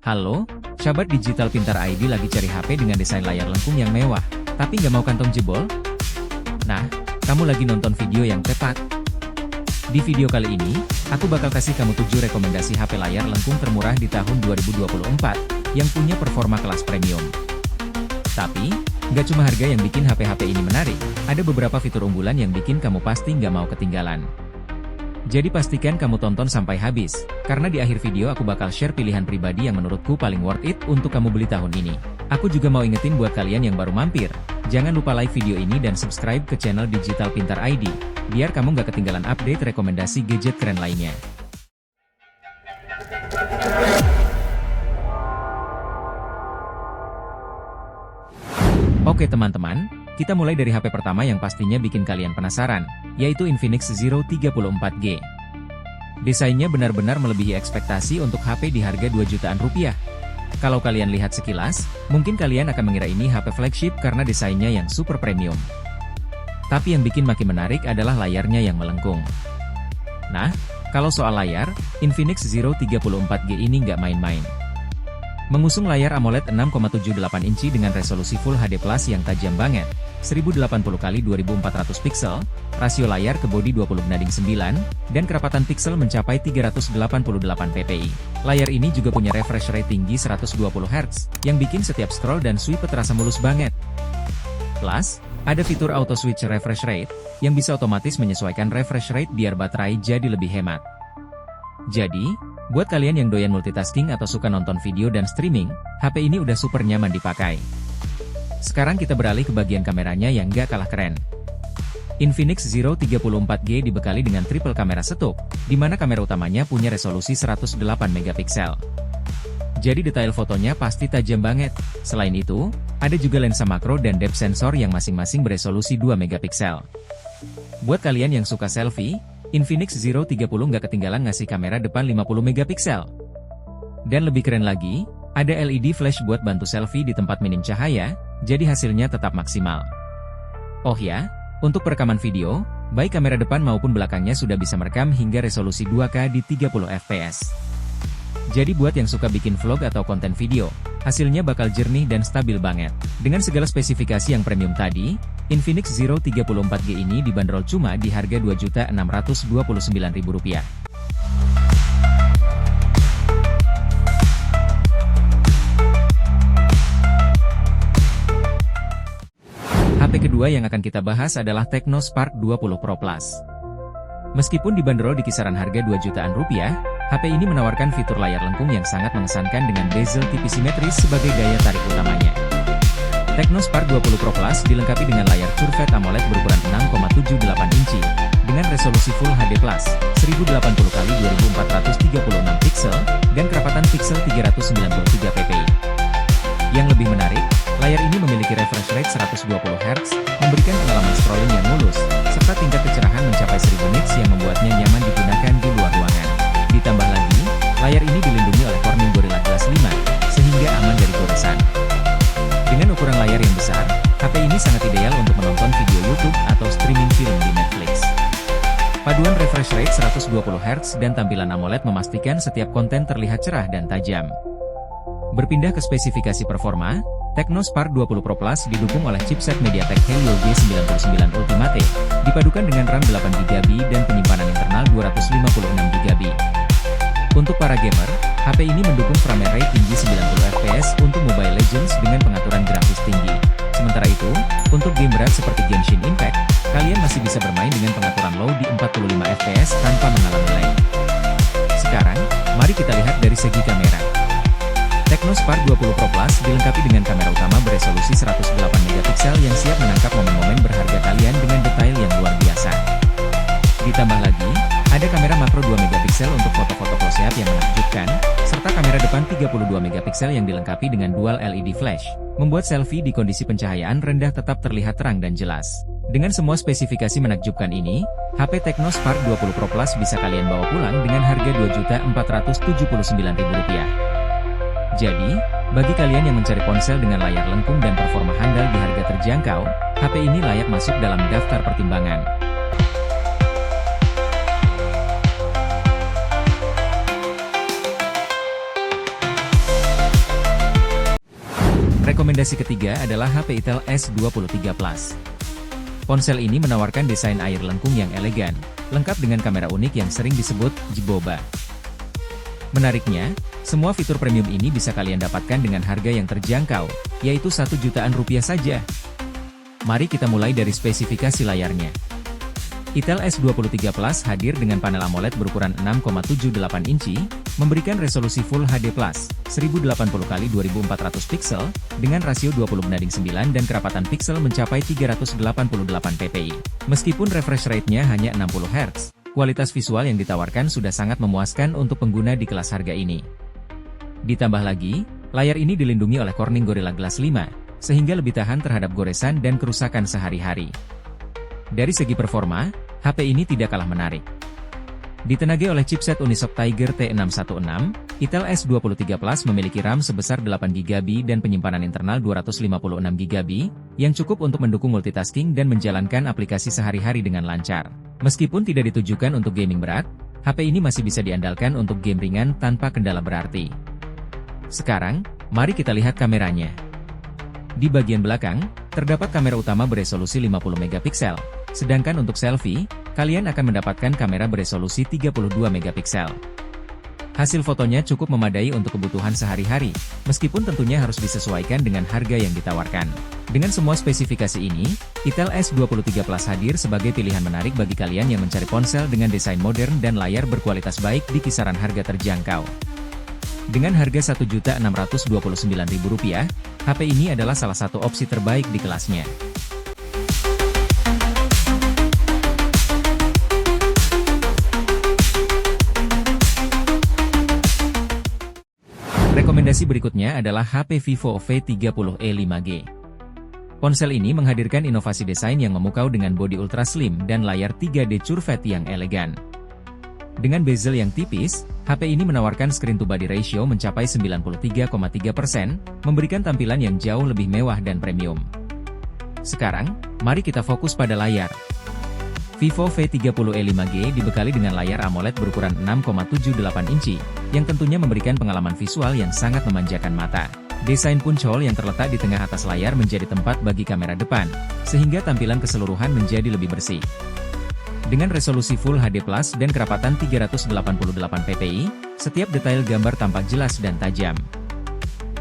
Halo, sahabat digital pintar ID lagi cari HP dengan desain layar lengkung yang mewah, tapi nggak mau kantong jebol? Nah, kamu lagi nonton video yang tepat. Di video kali ini, aku bakal kasih kamu 7 rekomendasi HP layar lengkung termurah di tahun 2024, yang punya performa kelas premium. Tapi, nggak cuma harga yang bikin HP-HP ini menarik, ada beberapa fitur unggulan yang bikin kamu pasti nggak mau ketinggalan. Jadi pastikan kamu tonton sampai habis, karena di akhir video aku bakal share pilihan pribadi yang menurutku paling worth it untuk kamu beli tahun ini. Aku juga mau ingetin buat kalian yang baru mampir, jangan lupa like video ini dan subscribe ke channel Digital Pintar ID, biar kamu nggak ketinggalan update rekomendasi gadget keren lainnya. Oke teman-teman, kita mulai dari HP pertama yang pastinya bikin kalian penasaran, yaitu Infinix Zero 34G. Desainnya benar-benar melebihi ekspektasi untuk HP di harga 2 jutaan rupiah. Kalau kalian lihat sekilas, mungkin kalian akan mengira ini HP flagship karena desainnya yang super premium. Tapi yang bikin makin menarik adalah layarnya yang melengkung. Nah, kalau soal layar, Infinix Zero 34G ini nggak main-main. Mengusung layar AMOLED 6,78 inci dengan resolusi Full HD Plus yang tajam banget, 1080x2400 pixel, rasio layar ke bodi 20:9, dan kerapatan pixel mencapai 388 ppi. Layar ini juga punya refresh rate tinggi 120 Hz, yang bikin setiap scroll dan swipe terasa mulus banget. Plus, ada fitur auto switch refresh rate, yang bisa otomatis menyesuaikan refresh rate biar baterai jadi lebih hemat. Jadi, buat kalian yang doyan multitasking atau suka nonton video dan streaming, HP ini udah super nyaman dipakai. Sekarang kita beralih ke bagian kameranya yang nggak kalah keren. Infinix Zero 34G dibekali dengan triple kamera setup, di mana kamera utamanya punya resolusi 108 megapiksel. Jadi detail fotonya pasti tajam banget. Selain itu, ada juga lensa makro dan depth sensor yang masing-masing beresolusi 2 megapiksel. Buat kalian yang suka selfie, Infinix Zero 30 nggak ketinggalan ngasih kamera depan 50 megapiksel. Dan lebih keren lagi, ada LED flash buat bantu selfie di tempat minim cahaya, jadi hasilnya tetap maksimal. Oh ya, untuk perekaman video, baik kamera depan maupun belakangnya sudah bisa merekam hingga resolusi 2K di 30 fps. Jadi buat yang suka bikin vlog atau konten video, hasilnya bakal jernih dan stabil banget. Dengan segala spesifikasi yang premium tadi, Infinix Zero 34G ini dibanderol cuma di harga Rp2.629.000. HP kedua yang akan kita bahas adalah Tecno Spark 20 Pro Plus. Meskipun dibanderol di kisaran harga 2 jutaan rupiah, HP ini menawarkan fitur layar lengkung yang sangat mengesankan dengan bezel tipis simetris sebagai daya tarik utamanya. Tecno Spark 20 Pro Plus dilengkapi dengan layar curved AMOLED berukuran 6,78 inci, dengan resolusi Full HD Plus, 1080x2436 pixel, dan kerapatan pixel 393 ppi. Yang lebih menarik, layar ini memiliki refresh rate 120 Hz, memberikan pengalaman scrolling yang mulus, serta tingkat kecerahan mencapai 1000 nits yang membuatnya nyaman digunakan di luar ruangan. Ditambah lagi, layar ini dilindungi oleh Corning Gorilla Glass 5, sehingga aman dari goresan. Dengan ukuran layar yang besar, HP ini sangat ideal untuk menonton video YouTube atau streaming film di Netflix. Paduan refresh rate 120 Hz dan tampilan AMOLED memastikan setiap konten terlihat cerah dan tajam. Berpindah ke spesifikasi performa, Tecno Spark 20 Pro Plus didukung oleh chipset MediaTek Helio G99 Ultimate, dipadukan dengan RAM 8GB dan penyimpanan internal 256GB. Untuk para gamer, HP ini mendukung frame rate tinggi 90 fps untuk Mobile Legends dengan pengaturan grafis tinggi. Sementara itu, untuk game berat seperti Genshin Impact, kalian masih bisa bermain dengan pengaturan low di 45 fps tanpa mengalami lag. Sekarang, mari kita lihat dari segi kamera. Tecno Spark 20 Pro Plus dilengkapi dengan kamera utama beresolusi 108 megapiksel yang siap menangkap momen-momen berharga kalian dengan detail yang luar biasa. Ditambah lagi, ada kamera makro 2 megapiksel untuk foto-foto close up yang menakjubkan, serta kamera depan 32 megapiksel yang dilengkapi dengan dual LED flash, membuat selfie di kondisi pencahayaan rendah tetap terlihat terang dan jelas. Dengan semua spesifikasi menakjubkan ini, HP Tecno Spark 20 Pro Plus bisa kalian bawa pulang dengan harga Rp2.479.000. Jadi, bagi kalian yang mencari ponsel dengan layar lengkung dan performa handal di harga terjangkau, HP ini layak masuk dalam daftar pertimbangan. Rekomendasi ketiga adalah HP Itel S23 Plus. Ponsel ini menawarkan desain air lengkung yang elegan, lengkap dengan kamera unik yang sering disebut Jiboba. Menariknya, semua fitur premium ini bisa kalian dapatkan dengan harga yang terjangkau, yaitu Rp1 jutaan saja. Mari kita mulai dari spesifikasi layarnya. Itel S23 Plus hadir dengan panel AMOLED berukuran 6,78 inci, memberikan resolusi Full HD+, 1080x2400 pixel, dengan rasio 20:9 dan kerapatan pixel mencapai 388 ppi. Meskipun refresh rate-nya hanya 60 Hz, kualitas visual yang ditawarkan sudah sangat memuaskan untuk pengguna di kelas harga ini. Ditambah lagi, layar ini dilindungi oleh Corning Gorilla Glass 5, sehingga lebih tahan terhadap goresan dan kerusakan sehari-hari. Dari segi performa, HP ini tidak kalah menarik. Ditenagai oleh chipset Unisoc Tiger T616, Itel S23 Plus memiliki RAM sebesar 8GB dan penyimpanan internal 256GB, yang cukup untuk mendukung multitasking dan menjalankan aplikasi sehari-hari dengan lancar. Meskipun tidak ditujukan untuk gaming berat, HP ini masih bisa diandalkan untuk game ringan tanpa kendala berarti. Sekarang, mari kita lihat kameranya. Di bagian belakang, terdapat kamera utama beresolusi 50 megapiksel, sedangkan untuk selfie, kalian akan mendapatkan kamera beresolusi 32 megapiksel. Hasil fotonya cukup memadai untuk kebutuhan sehari-hari, meskipun tentunya harus disesuaikan dengan harga yang ditawarkan. Dengan semua spesifikasi ini, Itel S23 Plus hadir sebagai pilihan menarik bagi kalian yang mencari ponsel dengan desain modern dan layar berkualitas baik di kisaran harga terjangkau. Dengan harga Rp1.629.000, HP ini adalah salah satu opsi terbaik di kelasnya. Rekomendasi berikutnya adalah HP Vivo V30e 5G. Ponsel ini menghadirkan inovasi desain yang memukau dengan bodi ultra slim dan layar 3D curved yang elegan. Dengan bezel yang tipis, HP ini menawarkan screen-to-body ratio mencapai 93,3%, memberikan tampilan yang jauh lebih mewah dan premium. Sekarang, mari kita fokus pada layar. Vivo V30e 5G dibekali dengan layar AMOLED berukuran 6,78 inci, yang tentunya memberikan pengalaman visual yang sangat memanjakan mata. Desain punchhole yang terletak di tengah atas layar menjadi tempat bagi kamera depan, sehingga tampilan keseluruhan menjadi lebih bersih. Dengan resolusi Full HD+ dan kerapatan 388 ppi, setiap detail gambar tampak jelas dan tajam.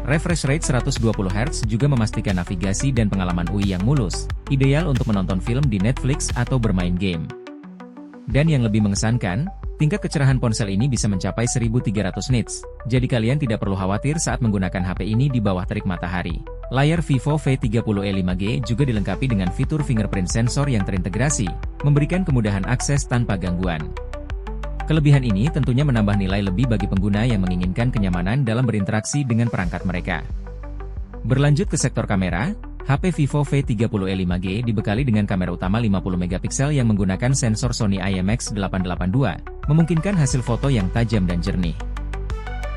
Refresh rate 120 Hz juga memastikan navigasi dan pengalaman UI yang mulus, ideal untuk menonton film di Netflix atau bermain game. Dan yang lebih mengesankan, tingkat kecerahan ponsel ini bisa mencapai 1300 nits, jadi kalian tidak perlu khawatir saat menggunakan HP ini di bawah terik matahari. Layar Vivo V30e 5G juga dilengkapi dengan fitur fingerprint sensor yang terintegrasi, memberikan kemudahan akses tanpa gangguan. Kelebihan ini tentunya menambah nilai lebih bagi pengguna yang menginginkan kenyamanan dalam berinteraksi dengan perangkat mereka. Berlanjut ke sektor kamera, HP Vivo V30e 5G dibekali dengan kamera utama 50 megapiksel yang menggunakan sensor Sony IMX882, memungkinkan hasil foto yang tajam dan jernih.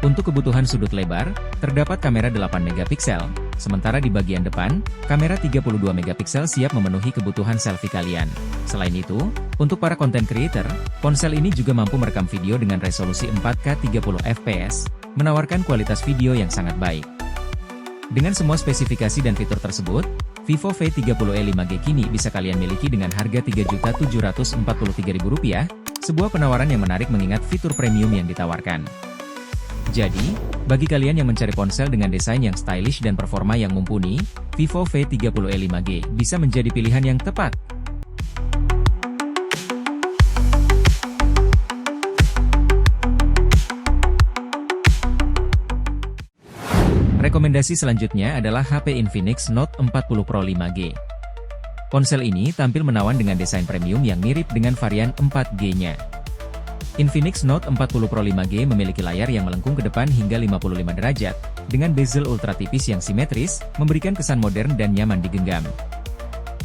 Untuk kebutuhan sudut lebar, terdapat kamera 8 megapiksel, sementara di bagian depan, kamera 32 megapiksel siap memenuhi kebutuhan selfie kalian. Selain itu, untuk para content creator, ponsel ini juga mampu merekam video dengan resolusi 4K 30 fps, menawarkan kualitas video yang sangat baik. Dengan semua spesifikasi dan fitur tersebut, Vivo V30e 5G kini bisa kalian miliki dengan harga Rp3.743.000, sebuah penawaran yang menarik mengingat fitur premium yang ditawarkan. Jadi, bagi kalian yang mencari ponsel dengan desain yang stylish dan performa yang mumpuni, Vivo V30e 5G bisa menjadi pilihan yang tepat. Rekomendasi selanjutnya adalah HP Infinix Note 40 Pro 5G. Ponsel ini tampil menawan dengan desain premium yang mirip dengan varian 4G-nya. Infinix Note 40 Pro 5G memiliki layar yang melengkung ke depan hingga 55 derajat, dengan bezel ultra tipis yang simetris, memberikan kesan modern dan nyaman digenggam.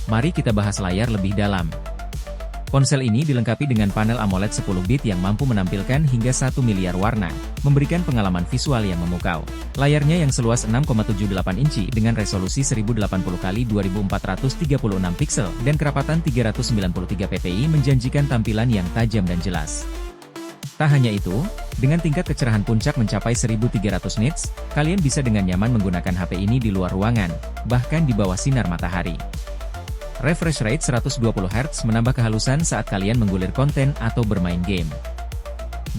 Mari kita bahas layar lebih dalam. Ponsel ini dilengkapi dengan panel AMOLED 10 bit yang mampu menampilkan hingga 1 miliar warna, memberikan pengalaman visual yang memukau. Layarnya yang seluas 6,78 inci dengan resolusi 1080x2436 pixel dan kerapatan 393 ppi menjanjikan tampilan yang tajam dan jelas. Tak hanya itu, dengan tingkat kecerahan puncak mencapai 1300 nits, kalian bisa dengan nyaman menggunakan HP ini di luar ruangan, bahkan di bawah sinar matahari. Refresh rate 120 Hz menambah kehalusan saat kalian menggulir konten atau bermain game.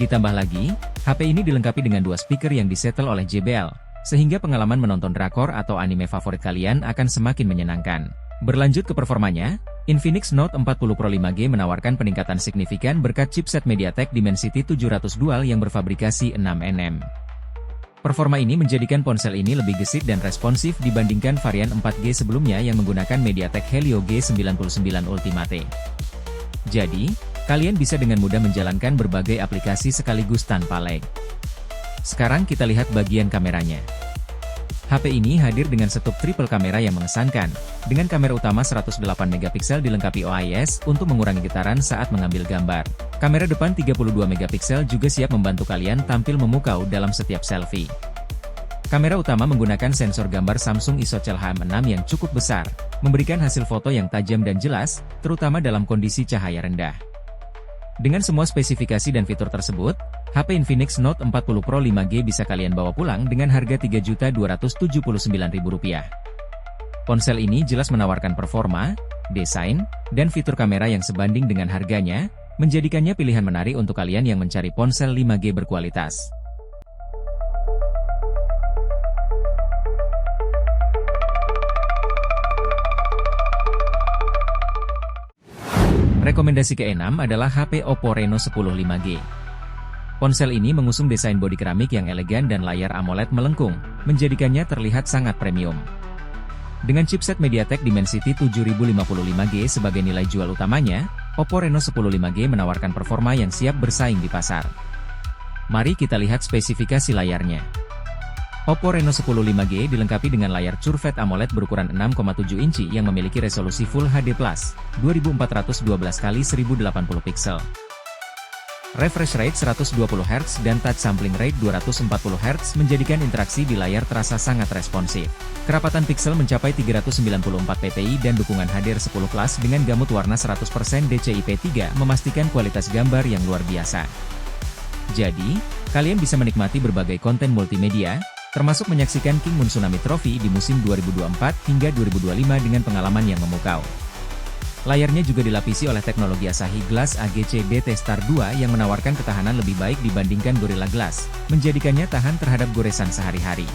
Ditambah lagi, HP ini dilengkapi dengan dua speaker yang disetel oleh JBL, sehingga pengalaman menonton drakor atau anime favorit kalian akan semakin menyenangkan. Berlanjut ke performanya, Infinix Note 40 Pro 5G menawarkan peningkatan signifikan berkat chipset MediaTek Dimensity 700 Dual yang berfabrikasi 6nm. Performa ini menjadikan ponsel ini lebih gesit dan responsif dibandingkan varian 4G sebelumnya yang menggunakan MediaTek Helio G99 Ultimate. Jadi, kalian bisa dengan mudah menjalankan berbagai aplikasi sekaligus tanpa lag. Sekarang kita lihat bagian kameranya. HP ini hadir dengan setup triple kamera yang mengesankan, dengan kamera utama 108MP dilengkapi OIS untuk mengurangi getaran saat mengambil gambar. Kamera depan 32MP juga siap membantu kalian tampil memukau dalam setiap selfie. Kamera utama menggunakan sensor gambar Samsung ISOCELL HM6 yang cukup besar, memberikan hasil foto yang tajam dan jelas, terutama dalam kondisi cahaya rendah. Dengan semua spesifikasi dan fitur tersebut, HP Infinix Note 40 Pro 5G bisa kalian bawa pulang dengan harga Rp3.279.000. Ponsel ini jelas menawarkan performa, desain, dan fitur kamera yang sebanding dengan harganya, menjadikannya pilihan menarik untuk kalian yang mencari ponsel 5G berkualitas. Rekomendasi ke-6 adalah HP Oppo Reno 10 5G. Ponsel ini mengusung desain bodi keramik yang elegan dan layar AMOLED melengkung, menjadikannya terlihat sangat premium. Dengan chipset MediaTek Dimensity 7055G sebagai nilai jual utamanya, Oppo Reno 10 5G menawarkan performa yang siap bersaing di pasar. Mari kita lihat spesifikasi layarnya. Oppo Reno 10 5G dilengkapi dengan layar QVED AMOLED berukuran 6,7 inci yang memiliki resolusi Full HD+, 2412x1080 piksel. Refresh rate 120 Hz dan touch sampling rate 240 Hz menjadikan interaksi di layar terasa sangat responsif. Kerapatan piksel mencapai 394 ppi dan dukungan HDR10+ dengan gamut warna 100% DCI-P3 memastikan kualitas gambar yang luar biasa. Jadi, kalian bisa menikmati berbagai konten multimedia, termasuk menyaksikan King Moon Tsunami Trophy di musim 2024 hingga 2025 dengan pengalaman yang memukau. Layarnya juga dilapisi oleh teknologi Asahi Glass AGC DT Star 2 yang menawarkan ketahanan lebih baik dibandingkan Gorilla Glass, menjadikannya tahan terhadap goresan sehari-hari.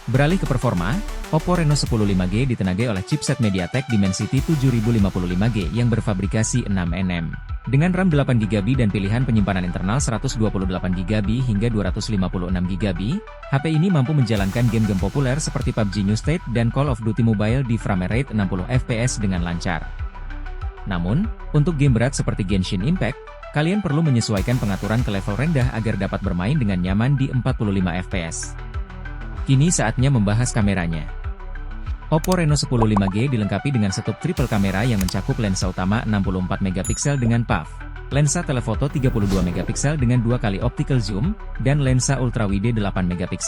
Beralih ke performa, Oppo Reno 10 5G ditenagai oleh chipset MediaTek Dimensity 7055G yang berfabrikasi 6nm. Dengan RAM 8GB dan pilihan penyimpanan internal 128GB hingga 256GB, HP ini mampu menjalankan game-game populer seperti PUBG New State dan Call of Duty Mobile di frame rate 60 fps dengan lancar. Namun, untuk game berat seperti Genshin Impact, kalian perlu menyesuaikan pengaturan ke level rendah agar dapat bermain dengan nyaman di 45 fps. Kini saatnya membahas kameranya. Oppo Reno 10 5G dilengkapi dengan setup triple kamera yang mencakup lensa utama 64MP dengan PAF, lensa telefoto 32MP dengan 2 kali optical zoom, dan lensa ultrawide 8MP.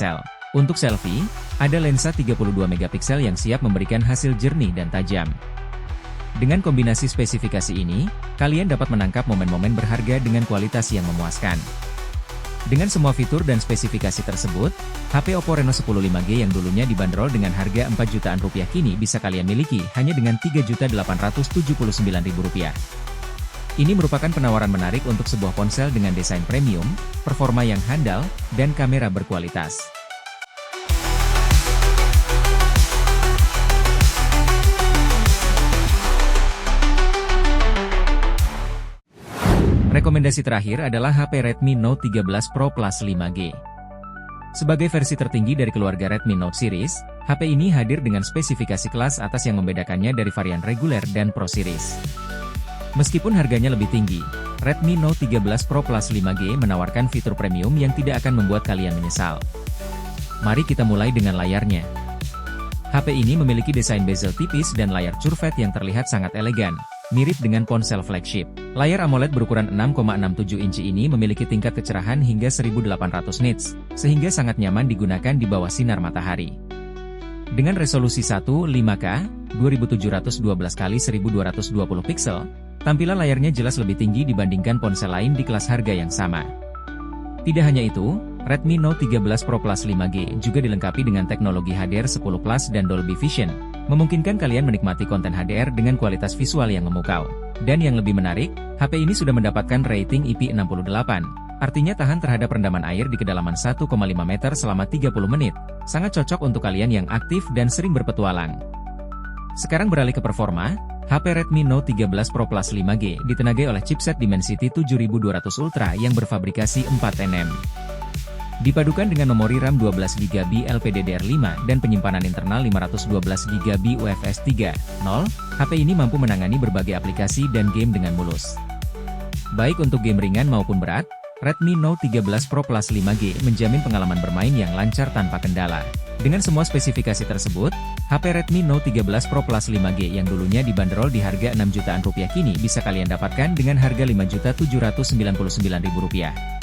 Untuk selfie, ada lensa 32MP yang siap memberikan hasil jernih dan tajam. Dengan kombinasi spesifikasi ini, kalian dapat menangkap momen-momen berharga dengan kualitas yang memuaskan. Dengan semua fitur dan spesifikasi tersebut, HP Oppo Reno 10 5G yang dulunya dibanderol dengan harga Rp4 jutaan kini bisa kalian miliki hanya dengan Rp3.879.000. Ini merupakan penawaran menarik untuk sebuah ponsel dengan desain premium, performa yang handal, dan kamera berkualitas. Rekomendasi terakhir adalah HP Redmi Note 13 Pro Plus 5G. Sebagai versi tertinggi dari keluarga Redmi Note series, HP ini hadir dengan spesifikasi kelas atas yang membedakannya dari varian reguler dan Pro series. Meskipun harganya lebih tinggi, Redmi Note 13 Pro Plus 5G menawarkan fitur premium yang tidak akan membuat kalian menyesal. Mari kita mulai dengan layarnya. HP ini memiliki desain bezel tipis dan layar QVED yang terlihat sangat elegan, mirip dengan ponsel flagship. Layar AMOLED berukuran 6,67 inci ini memiliki tingkat kecerahan hingga 1800 nits, sehingga sangat nyaman digunakan di bawah sinar matahari. Dengan resolusi 15K, 2712x1220 piksel, Tampilan layarnya jelas lebih tinggi dibandingkan ponsel lain di kelas harga yang sama. Tidak hanya itu, Redmi Note 13 Pro Plus 5G juga dilengkapi dengan teknologi HDR10 Plus dan Dolby Vision, memungkinkan kalian menikmati konten HDR dengan kualitas visual yang memukau. Dan yang lebih menarik, HP ini sudah mendapatkan rating IP68, artinya tahan terhadap rendaman air di kedalaman 1,5 meter selama 30 menit, sangat cocok untuk kalian yang aktif dan sering berpetualang. Sekarang beralih ke performa, HP Redmi Note 13 Pro Plus 5G ditenagai oleh chipset Dimensity 7200 Ultra yang berfabrikasi 4nm. Dipadukan dengan memori RAM 12GB LPDDR5 dan penyimpanan internal 512GB UFS 3.0, HP ini mampu menangani berbagai aplikasi dan game dengan mulus. Baik untuk game ringan maupun berat, Redmi Note 13 Pro Plus 5G menjamin pengalaman bermain yang lancar tanpa kendala. Dengan semua spesifikasi tersebut, HP Redmi Note 13 Pro Plus 5G yang dulunya dibanderol di harga 6 jutaan rupiah kini bisa kalian dapatkan dengan harga Rp5.799.000.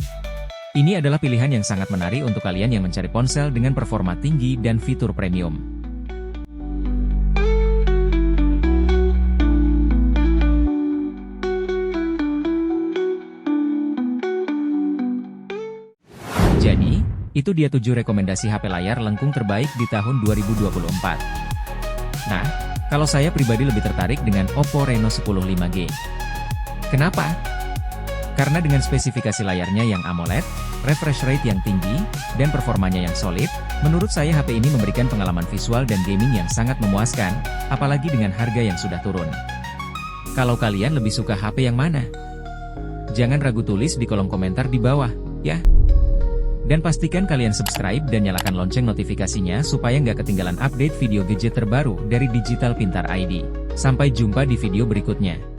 Ini adalah pilihan yang sangat menarik untuk kalian yang mencari ponsel dengan performa tinggi dan fitur premium. Jadi, itu dia 7 rekomendasi HP layar lengkung terbaik di tahun 2024. Nah, kalau saya pribadi lebih tertarik dengan Oppo Reno 10 5G. Kenapa? Karena dengan spesifikasi layarnya yang AMOLED, refresh rate yang tinggi, dan performanya yang solid, menurut saya HP ini memberikan pengalaman visual dan gaming yang sangat memuaskan, apalagi dengan harga yang sudah turun. Kalau kalian lebih suka HP yang mana? Jangan ragu tulis di kolom komentar di bawah, ya. Dan pastikan kalian subscribe dan nyalakan lonceng notifikasinya supaya nggak ketinggalan update video gadget terbaru dari Digital Pintar ID. Sampai jumpa di video berikutnya.